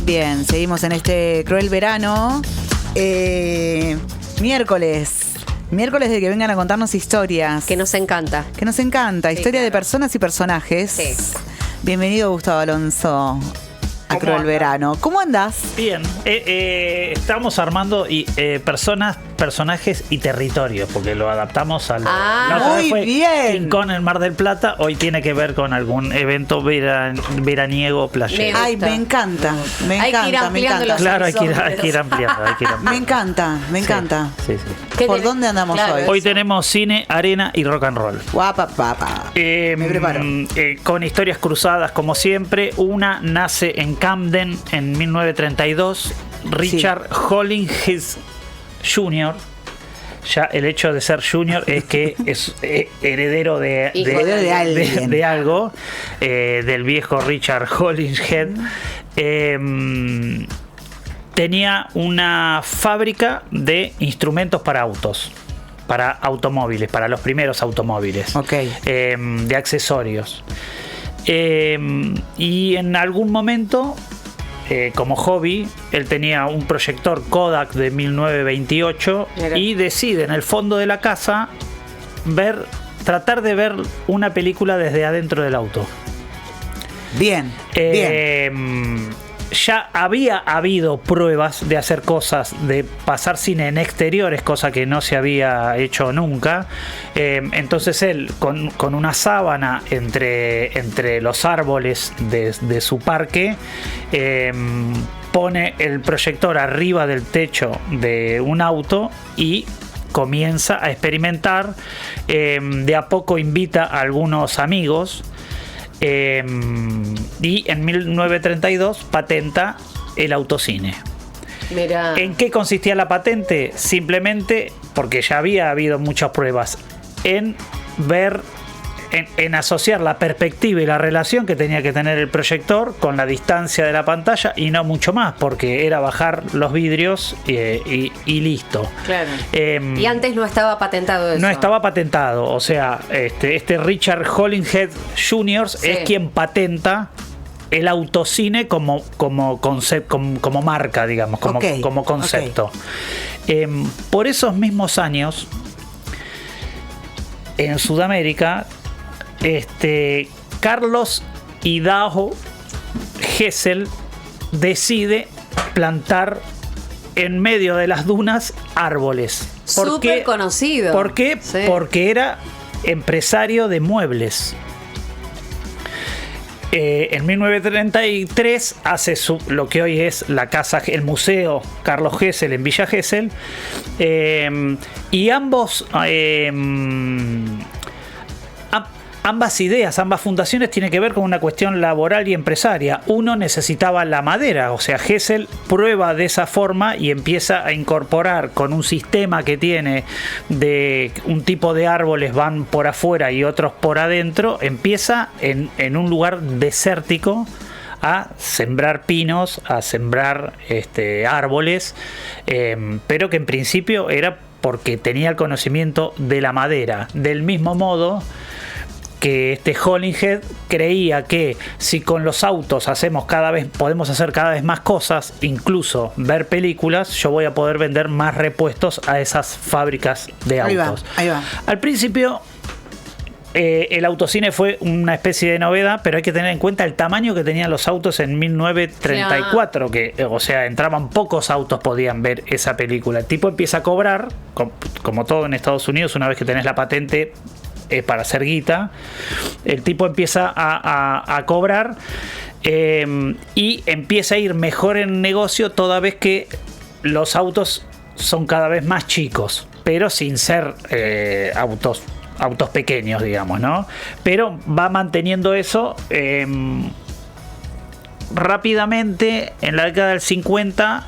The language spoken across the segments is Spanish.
Bien, seguimos en este cruel verano. Miércoles de que vengan a contarnos historias. Que nos encanta. Que nos encanta. Sí, Historia claro. de personas y personajes. Sí. Bienvenido, Gustavo Alonso, a Cruel Verano. ¿Cómo andás? Bien, estamos armando personajes y territorios, porque lo adaptamos a la otra vez muy fue bien. King Kong en Mar del Plata, hoy tiene que ver con algún evento veraniego playero. Ay, me encanta, me Hay que ir encanta, me ampliando encanta. Claro, hay que ir ampliando. Me encanta, me encanta. Sí. ¿Por dónde andamos hoy? Hoy tenemos cine, arena y rock and roll. Guapa, papa. Me preparo. Con historias cruzadas, como siempre. Una nace en Camden en 1932. Richard Hollings Jr. Ya el hecho de ser Junior es que es heredero de algo, del viejo Richard Hollingshead. Tenía una fábrica de instrumentos para autos, para automóviles, para los primeros automóviles, de accesorios. Y en algún momento, como hobby, él tenía un proyector Kodak de 1928. Mira. Y decide en el fondo de la casa tratar de ver una película desde adentro del auto. Bien. Ya había habido pruebas de hacer cosas, de pasar cine en exteriores, cosa que no se había hecho nunca. Entonces él, con una sábana entre los árboles de su parque, pone el proyector arriba del techo de un auto y comienza a experimentar. De a poco invita a algunos amigos. Y en 1932 patenta el autocine. Mirá. ¿En qué consistía la patente? Simplemente, porque ya había habido muchas pruebas, en asociar la perspectiva y la relación que tenía que tener el proyector con la distancia de la pantalla, y no mucho más, porque era bajar los vidrios y listo. Claro. Y antes no estaba patentado eso. No estaba patentado, o sea, este Richard Hollingshead Jr. es quien patenta el autocine como marca, digamos, como concepto. Por esos mismos años, en Sudamérica, Carlos Idaho Gesell decide plantar en medio de las dunas árboles. Súper conocido. ¿Por qué? Sí. Porque era empresario de muebles. En 1933 hace lo que hoy es la casa, el museo Carlos Gesell en Villa Gesell, y ambas ideas, ambas fundaciones tienen que ver con una cuestión laboral y empresaria. Uno necesitaba la madera, o sea, Gesell prueba de esa forma y empieza a incorporar, con un sistema que tiene de un tipo de árboles van por afuera y otros por adentro, empieza en un lugar desértico a sembrar pinos, a sembrar árboles, pero que en principio era porque tenía el conocimiento de la madera. Del mismo modo que Hollingshead creía que si con los autos podemos hacer cada vez más cosas, incluso ver películas, yo voy a poder vender más repuestos a esas fábricas de autos. Ahí va. Al principio, el autocine fue una especie de novedad, pero hay que tener en cuenta el tamaño que tenían los autos en 1934, que, o sea, entraban pocos autos, podían ver esa película. El tipo empieza a cobrar, como todo en Estados Unidos, una vez que tenés la patente, para hacer guita, el tipo empieza a cobrar, y empieza a ir mejor en negocio toda vez que los autos son cada vez más chicos, pero sin ser autos pequeños, digamos, ¿no? Pero va manteniendo eso. Rápidamente, en la década del 50,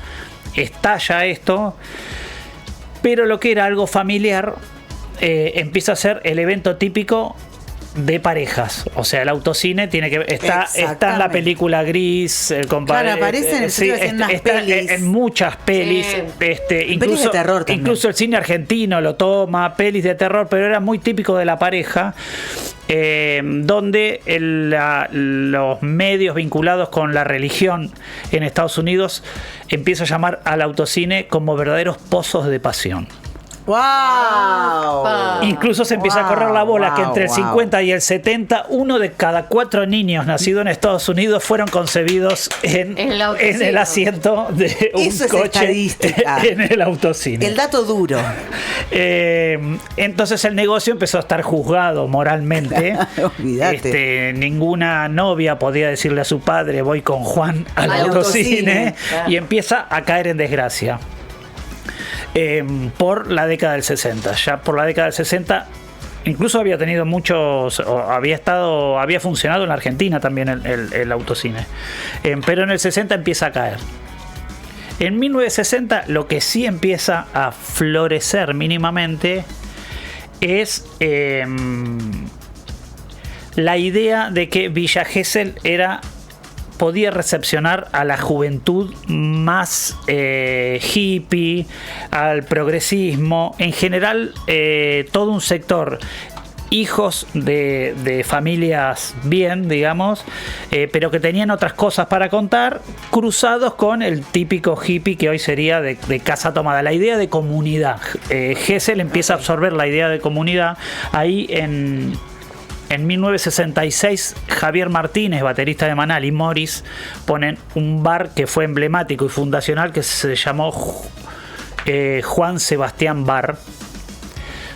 estalla esto, pero lo que era algo familiar empieza a ser el evento típico de parejas. O sea, el autocine tiene que está en la película Gris, el compadre. Claro, aparece en muchas pelis. Incluso, pelis de terror también. Incluso el cine argentino lo toma, pelis de terror, pero era muy típico de la pareja. donde los medios vinculados con la religión en Estados Unidos empiezan a llamar al autocine como verdaderos pozos de pasión. ¡Wow! Incluso se empieza a correr la bola que entre el 50 y el 70, 1 de cada 4 niños nacidos en Estados Unidos fueron concebidos en el asiento de un coche en el autocine. El dato duro. Entonces el negocio empezó a estar juzgado moralmente. Olvídate. Ninguna novia podía decirle a su padre: voy con Juan al autocine. Claro. Y empieza a caer en desgracia. Por la década del 60. Ya por la década del 60 incluso había tenido había funcionado en la Argentina también el autocine. Pero en el 60 empieza a caer. En 1960 lo que sí empieza a florecer mínimamente es la idea de que Villa Gesell podía recepcionar a la juventud más hippie, al progresismo, en general todo un sector, hijos de familias bien, digamos, pero que tenían otras cosas para contar, cruzados con el típico hippie que hoy sería de casa tomada, la idea de comunidad. Gesell empieza a absorber la idea de comunidad. Ahí en 1966, Javier Martínez, baterista de Manal, y Morris ponen un bar que fue emblemático y fundacional que se llamó Juan Sebastián Bar,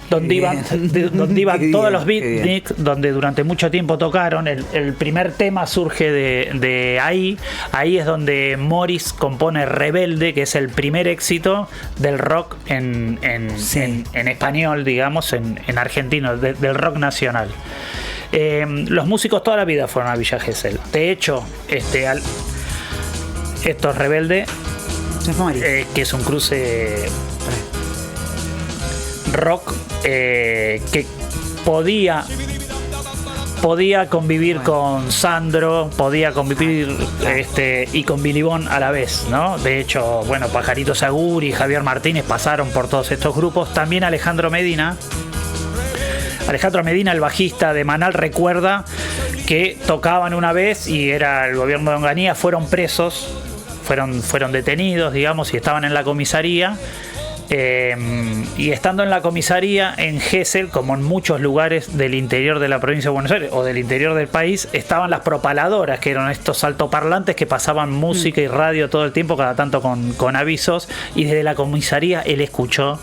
donde iban todos los beatniks, donde durante mucho tiempo tocaron. El primer tema surge de ahí. Ahí es donde Morris compone Rebelde, que es el primer éxito del rock en español, digamos, en argentino, del rock nacional. Los músicos toda la vida fueron a Villa Gesell. De hecho, esto es Rebelde, que es un cruce rock que podía convivir con Sandro, podía convivir y con Billy Bond a la vez, ¿no? De hecho, bueno, Pajarito Saguri y Javier Martínez pasaron por todos estos grupos. También Alejandro Medina, el bajista de Manal, recuerda que tocaban una vez y era el gobierno de Onganía, fueron presos, fueron detenidos, digamos, y estaban en la comisaría. Y estando en la comisaría en Gesell, como en muchos lugares del interior de la provincia de Buenos Aires o del interior del país, estaban las propaladoras, que eran estos altoparlantes que pasaban música y radio todo el tiempo, cada tanto con avisos, y desde la comisaría él escuchó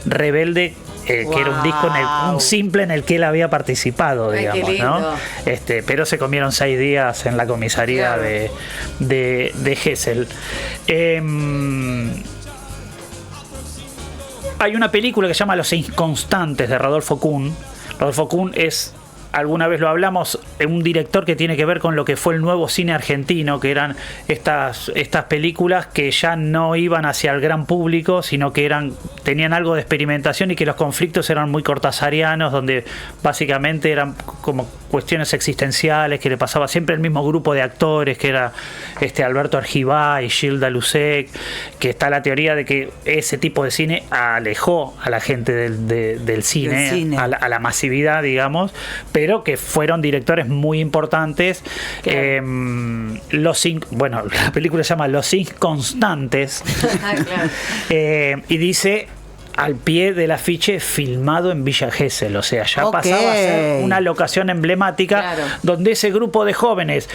Rebelde, que era un disco, un simple en el que él había participado, digamos, ¿no? Pero se comieron 6 días en la comisaría, claro, de Gesell. Hay una película que se llama Los Inconstantes, de Rodolfo Kuhn. Rodolfo Kuhn es, alguna vez lo hablamos, un director que tiene que ver con lo que fue el nuevo cine argentino, que eran estas películas que ya no iban hacia el gran público, sino que tenían algo de experimentación, y que los conflictos eran muy cortasarianos, donde básicamente eran como cuestiones existenciales que le pasaba siempre el mismo grupo de actores, que era Alberto Argibá y Gilda Lucek, que está la teoría de que ese tipo de cine alejó a la gente del cine. A la masividad, digamos, pero que fueron directores muy importantes. Claro. La película se llama Los Inconstantes. Claro. Y dice, al pie del afiche, filmado en Villa Gesell, o sea, ya pasaba a ser una locación emblemática, claro, donde ese grupo de jóvenes,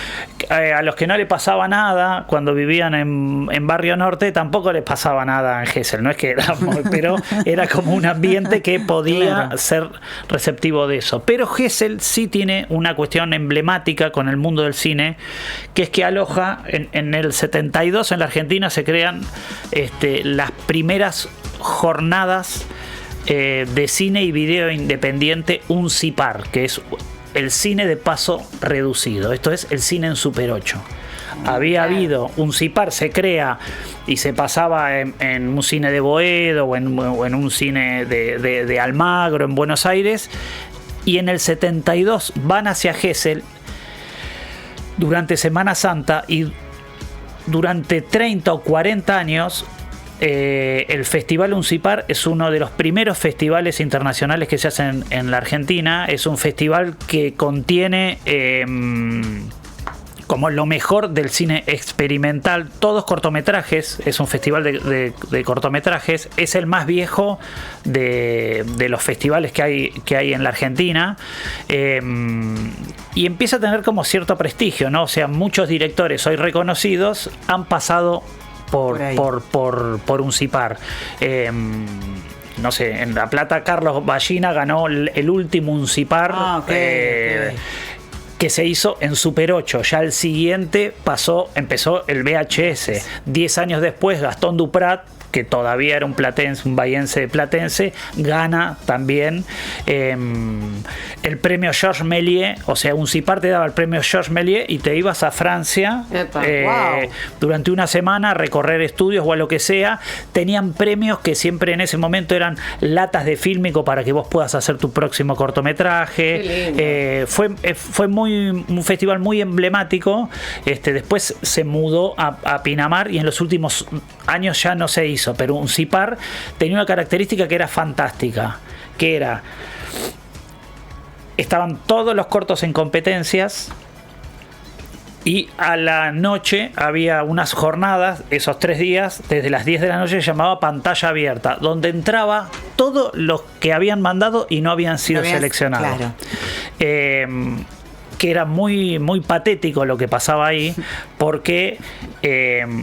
a los que no le pasaba nada cuando vivían en Barrio Norte, tampoco les pasaba nada en Gesell, no es que pero era como un ambiente que podía, claro, ser receptivo de eso. Pero Gesell sí tiene una cuestión emblemática con el mundo del cine, que es que aloja, en el 72 en la Argentina se crean las primeras jornadas de cine y video independiente, un CIPAR, que es el cine de paso reducido. Esto es el cine en Super 8. Había habido un CIPAR, se crea y se pasaba en un cine de Boedo o en un cine de Almagro en Buenos Aires, y en el 72 van hacia Gesell durante Semana Santa, y durante 30 o 40 años el Festival Uncipar es uno de los primeros festivales internacionales que se hacen en la Argentina. Es un festival que contiene como lo mejor del cine experimental, todos cortometrajes. Es un festival de cortometrajes. Es el más viejo de los festivales que hay en la Argentina. Y empieza a tener como cierto prestigio, ¿no? O sea, muchos directores hoy reconocidos han pasado por Uncipar. No sé, en La Plata Carlos Ballina ganó el último Uncipar. Que se hizo en Super 8. Ya el siguiente empezó el VHS. 10 años después, Gastón Duprat, que todavía era un bahiense platense, gana también el premio Georges Méliès. O sea, Uncipar te daba el premio Georges Méliès y te ibas a Francia durante una semana a recorrer estudios o a lo que sea. Tenían premios que siempre en ese momento eran latas de fílmico para que vos puedas hacer tu próximo cortometraje. Fue un festival muy emblemático. Después se mudó a Pinamar y en los últimos años ya no se hizo. Pero Uncipar tenía una característica que era fantástica, que era: estaban todos los cortos en competencias y a la noche había unas jornadas, esos 3 días, desde las 10 de la noche, se llamaba Pantalla Abierta, donde entraba todos los que habían mandado y no habían sido seleccionados. Claro. Que era muy, muy patético lo que pasaba ahí, porque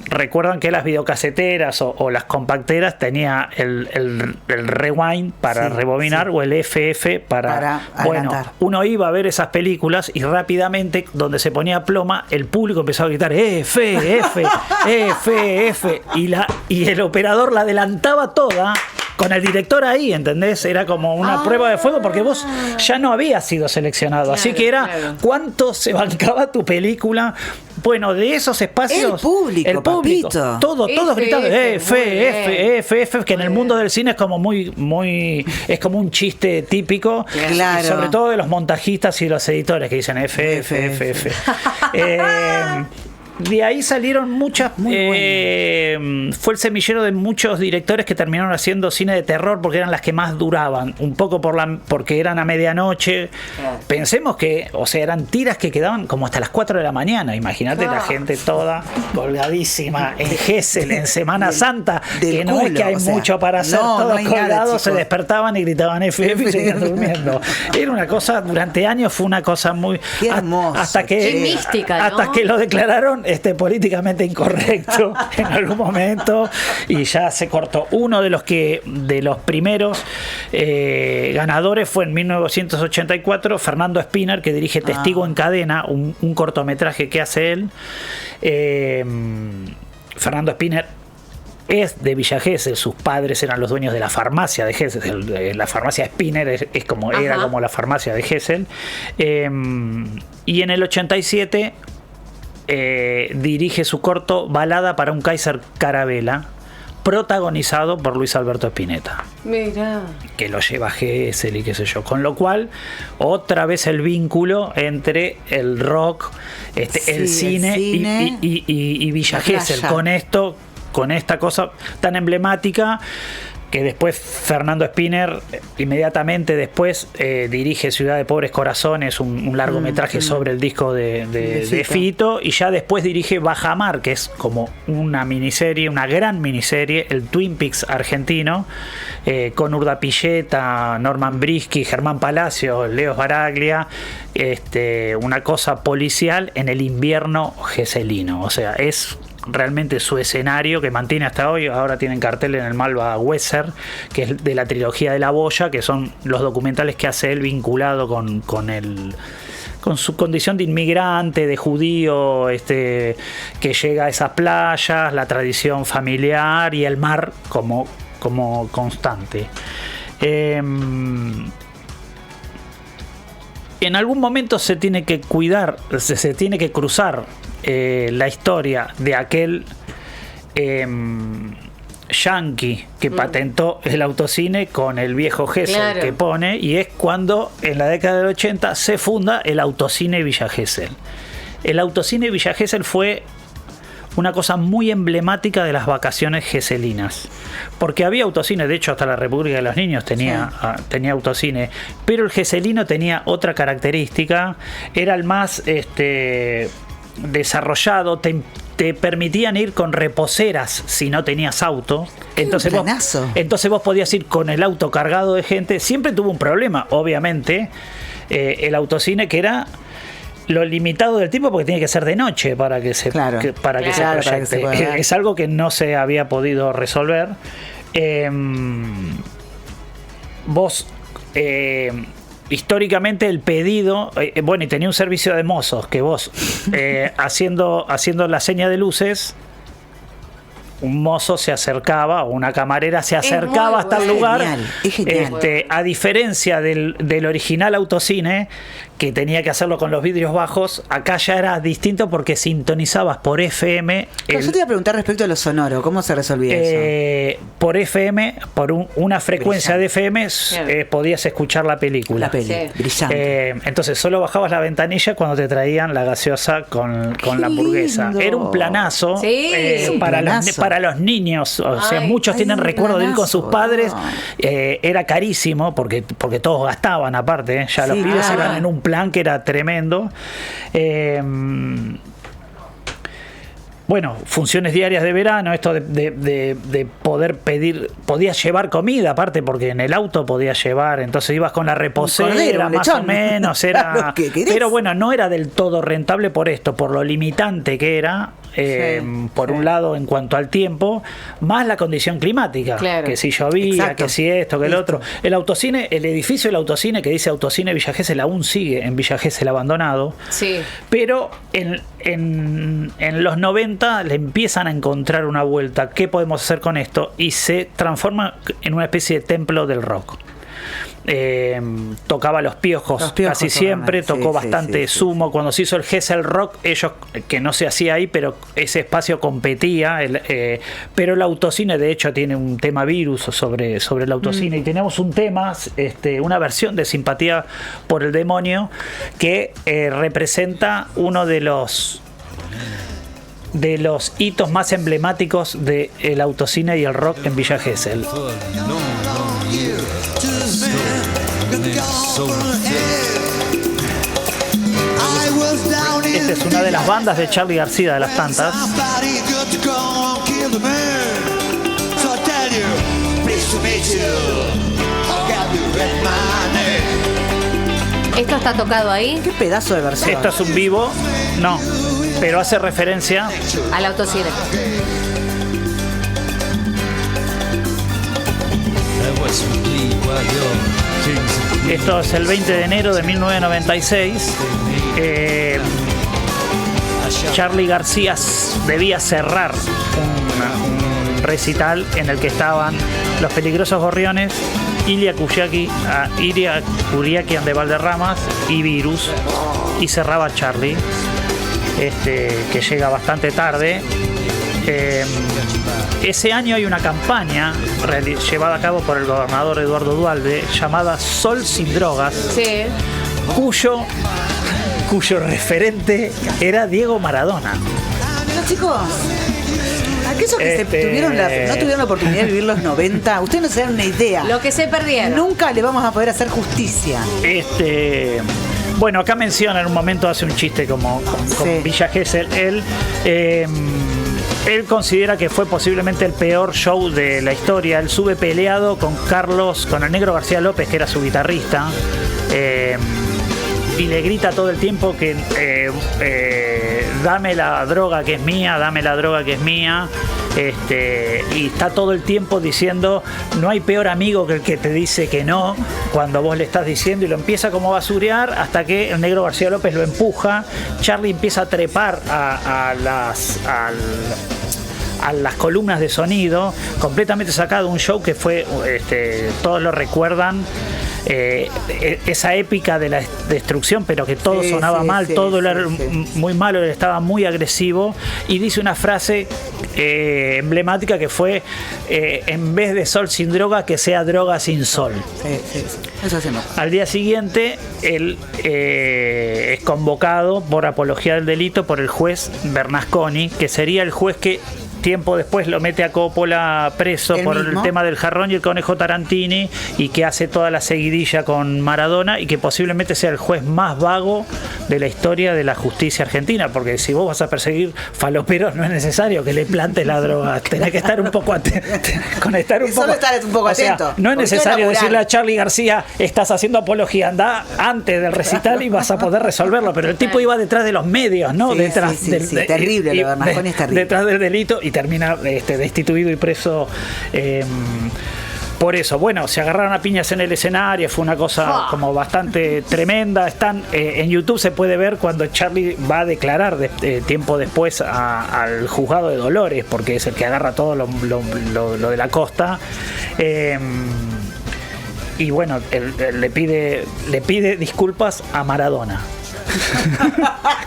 recuerdan que las videocaseteras o las compacteras tenía el rewind para rebobinar o el FF para adelantar. Uno iba a ver esas películas y rápidamente, donde se ponía ploma, el público empezaba a gritar F, y el operador la adelantaba toda con el director ahí, ¿entendés? Era como una prueba de fuego porque vos ya no habías sido seleccionado. Así que era cuánto se bancaba tu película. Bueno, de esos espacios... El público, papito. Todos gritaban F, que en el mundo del cine es como es como un chiste típico. Claro. Sobre todo de los montajistas y los editores que dicen F. De ahí salieron muchas. Fue el semillero de muchos directores que terminaron haciendo cine de terror porque eran las que más duraban. Un poco porque eran a medianoche. Pensemos que, o sea, eran tiras que quedaban como hasta las 4 de la mañana. Imagínate la gente toda colgadísima en Gesell, en Semana Santa. Que no es que hay mucho para hacer, todos colgados, se despertaban y gritaban FF y seguían durmiendo. Era una cosa, durante años fue una cosa muy. Qué hermoso. Qué mística, ¿no? Hasta que lo declararon políticamente incorrecto en algún momento y ya se cortó. Uno de los primeros ganadores fue en 1984 Fernando Spinner, que dirige Testigo en Cadena, un cortometraje que hace él. Fernando Spinner es de Villa Gesell, sus padres eran los dueños de la farmacia de Gesell. La farmacia Spinner era como la farmacia de Gesell. Y en el 87 dirige su corto Balada para un Kaiser Carabela, protagonizado por Luis Alberto Spinetta. Mira. Que lo lleva a Gesell y qué sé yo. Con lo cual, otra vez el vínculo entre el rock, el cine y Villa Gesell. Con esta cosa tan emblemática, que después Fernando Spinner inmediatamente después dirige Ciudad de Pobres Corazones, un largometraje sobre el disco de Fito, y ya después dirige Bajamar, que es como una miniserie, una gran miniserie, el Twin Peaks argentino, con Urda Pilleta, Norman Brisky, Germán Palacio, Leo Baraglia, una cosa policial en el invierno gesellino. O sea, es realmente su escenario que mantiene hasta hoy. Ahora tienen cartel en el Malva Weser, que es de la trilogía de La Boya, que son los documentales que hace él vinculado con su condición de inmigrante, de judío, que llega a esas playas, la tradición familiar y el mar como constante. En algún momento se tiene que cuidar, se tiene que cruzar la historia de aquel yankee que patentó el autocine con el viejo Gesell que pone, y es cuando en la década del 80 se funda el Autocine Villa Gesell. El Autocine Villa Gesell fue una cosa muy emblemática de las vacaciones geselinas. Porque había autocine, de hecho hasta la República de los Niños tenía autocine, pero el geselino tenía otra característica, era el más desarrollado, te permitían ir con reposeras si no tenías auto. Entonces vos podías ir con el auto cargado de gente. Siempre tuvo un problema, obviamente, el autocine, que era lo limitado del tiempo, porque tiene que ser de noche para que se proyecte. Es algo que no se había podido resolver. Vos históricamente el pedido, y tenía un servicio de mozos que vos haciendo la seña de luces, un mozo se acercaba, o una camarera se acercaba hasta el lugar. Es genial. A diferencia del original autocine, que tenía que hacerlo con los vidrios bajos, acá ya era distinto porque sintonizabas por FM. Yo te iba a preguntar respecto a lo sonoro, ¿cómo se resolvía eso? Por FM, por una frecuencia de FM, podías escuchar la película. Brillante. Entonces solo bajabas la ventanilla cuando te traían la gaseosa con la hamburguesa. Lindo. Era un planazo, para los niños. O sea, muchos tienen recuerdo de ir con sus padres. Era carísimo porque todos gastaban aparte. Ya los pibes iban en un plan que era tremendo. Funciones diarias de verano, esto de poder pedir, podías llevar comida aparte, porque en el auto podías llevar, entonces ibas con la reposera, más o menos, era, pero no era del todo rentable por esto, por lo limitante que era, por un lado en cuanto al tiempo, más la condición climática, que si llovía, que si esto, que el otro. El autocine, el edificio del autocine, que dice Autocine Villa Gesell, aún sigue en Villa Gesell abandonado, pero en los 90 le empiezan a encontrar una vuelta. ¿Qué podemos hacer con esto? Y se transforma en una especie de templo del rock. Tocaba Los Piojos casi siempre, tocó bastante Sumo. Cuando se hizo el Gesell Rock, ellos, que no se hacía ahí, pero ese espacio competía, pero el autocine de hecho tiene un tema Virus sobre el autocine, y tenemos un tema, una versión de Simpatía por el Demonio, que representa uno de los hitos más emblemáticos del autocine y el rock en Villa Gesell. Esta es una de las bandas de Charly García, de las tantas. ¿Esto está tocado ahí? Qué pedazo de versión. Esto es un vivo, no, pero hace referencia al autocine. Esto es el 20 de enero de 1996. Charly García debía cerrar un recital en el que estaban Los Peligrosos Gorriones, Ilia Kuriakian de Valderramas y Virus, y cerraba Charly, que llega bastante tarde. Ese año hay una campaña llevada a cabo por el gobernador Eduardo Duhalde llamada Sol sin Drogas, cuyo referente era Diego Maradona. Bueno, chicos, aquellos que no tuvieron la oportunidad de vivir los 90, ustedes no se dan una idea. Lo que se perdieron. Nunca le vamos a poder hacer justicia. Acá menciona en un momento, hace un chiste con Villa Gesell. Él considera que fue posiblemente el peor show de la historia. Él sube peleado con el Negro García López, que era su guitarrista, y le grita todo el tiempo que dame la droga que es mía, dame la droga que es mía. Y está todo el tiempo diciendo, no hay peor amigo que el que te dice que no cuando vos le estás diciendo, y lo empieza como a basurear hasta que el Negro García López lo empuja. Charly empieza a trepar a las columnas de sonido, completamente sacado de un show que fue, todos lo recuerdan, esa épica de la destrucción, pero que todo sonaba mal, todo era muy malo, él estaba muy agresivo, y dice una frase emblemática que fue en vez de sol sin droga, que sea droga sin sol. Eso hacemos. Al día siguiente él es convocado por apología del delito por el juez Bernasconi, que sería el juez que tiempo después lo mete a Coppola preso por el tema del jarrón y el conejo Tarantini, y que hace toda la seguidilla con Maradona, y que posiblemente sea el juez más vago de la historia de la justicia argentina, porque si vos vas a perseguir faloperos no es necesario que le plantes la droga, tenés que estar un poco atento, conectar un poco. Solo estar un poco atento. No es necesario decirle a Charly García, estás haciendo apología, anda antes del recital y vas a poder resolverlo, pero el tipo iba detrás de los medios, ¿no? Detrás terrible, lo de Bernasconi es terrible. Detrás del delito, y termina destituido y preso por eso. Bueno, se agarraron a piñas en el escenario, fue una cosa como bastante tremenda. Están en YouTube, se puede ver cuando Charly va a declarar tiempo después al juzgado de Dolores, porque es el que agarra todo lo de la costa. Y bueno, él le pide disculpas a Maradona.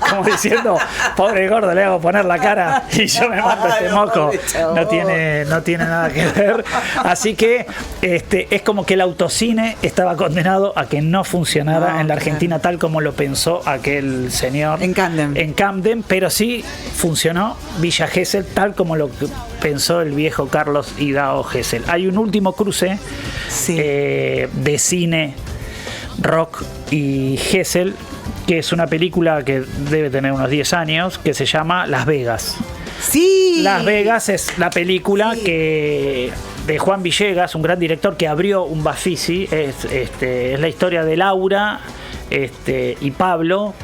Como diciendo, pobre gordo, le hago a poner la cara y yo me mato este moco. No tiene nada que ver. Así que es como que el autocine estaba condenado a que no funcionara en la Argentina tal como lo pensó aquel señor en Camden, pero sí funcionó Villa Gesell tal como lo pensó el viejo Carlos Hidao Gesell. Hay un último cruce de cine, rock y Gesell, que es una película que debe tener unos 10 años, que se llama Las Vegas. Sí. Las Vegas es la película que de Juan Villegas, un gran director que abrió un Bafisi. Es la historia de Laura y Pablo,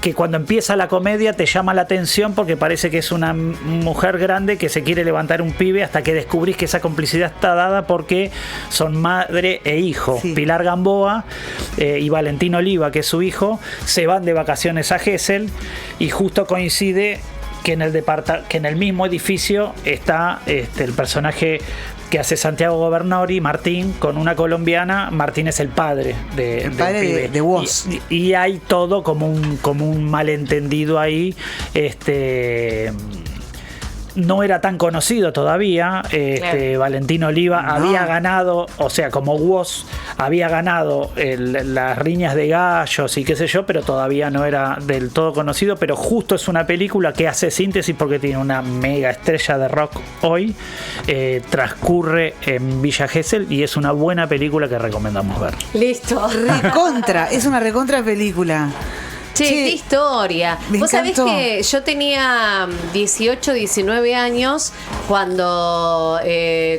que cuando empieza la comedia te llama la atención porque parece que es una mujer grande que se quiere levantar un pibe, hasta que descubrís que esa complicidad está dada porque son madre e hijo. Pilar Gamboa y Valentín Oliva, que es su hijo, se van de vacaciones a Gesell, y justo coincide que en el mismo edificio está el personaje que hace Santiago Gobernori, Martín, con una colombiana. Martín es el padre del pibe. De vos. Y hay todo como un malentendido ahí. No era tan conocido todavía. Claro. Valentín Oliva había ganado, o sea, como Woz había ganado las riñas de gallos y qué sé yo, pero todavía no era del todo conocido. Pero justo es una película que hace síntesis porque tiene una mega estrella de rock hoy. Transcurre en Villa Gesell y es una buena película que recomendamos ver. Listo. Es una recontra película. Che, qué historia. Vos sabés que yo tenía 18, 19 años cuando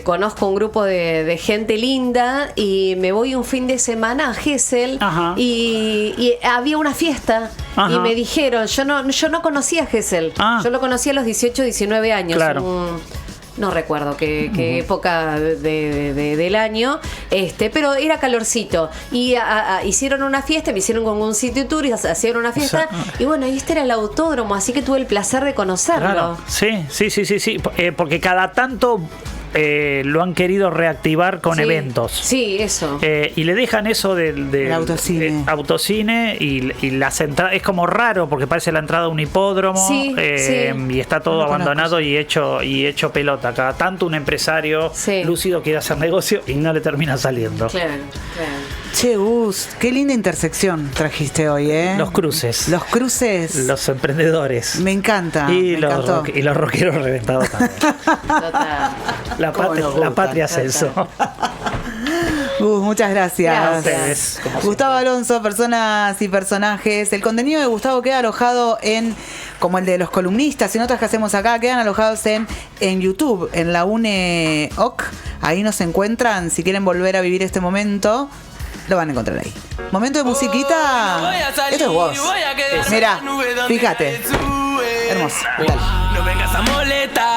conozco un grupo de gente linda y me voy un fin de semana a Gesell y había una fiesta. Y me dijeron, yo no conocía a Gesell, yo lo conocí a los 18, 19 años. Claro. No recuerdo qué época del año, pero era calorcito. Y hicieron una fiesta, me hicieron con un city tour y hacían una fiesta. Y bueno, este era el autódromo, así que tuve el placer de conocerlo. Claro. Sí. Porque cada tanto lo han querido reactivar con eventos. Sí, eso. Y le dejan eso del autocine y las entradas. Es como raro porque parece la entrada a un hipódromo. Y está todo abandonado y hecho pelota. Cada tanto un empresario lúcido quiere hacer negocio y no le termina saliendo. Claro. Che, Gus, qué linda intersección trajiste hoy, ¿eh? Los cruces. Los emprendedores. Me encanta. Y los rockeros reventados también. Total. La patria hace eso. Muchas gracias. Gracias. Gustavo Alonso, Personas y Personajes. El contenido de Gustavo queda alojado como el de los columnistas y notas que hacemos acá, quedan alojados en YouTube, en la UNEOC. Ahí nos encuentran. Si quieren volver a vivir este momento, lo van a encontrar ahí. Momento de musiquita. Esto es vos. Mira, fíjate. Hermoso. Dale. No vengas a molestar.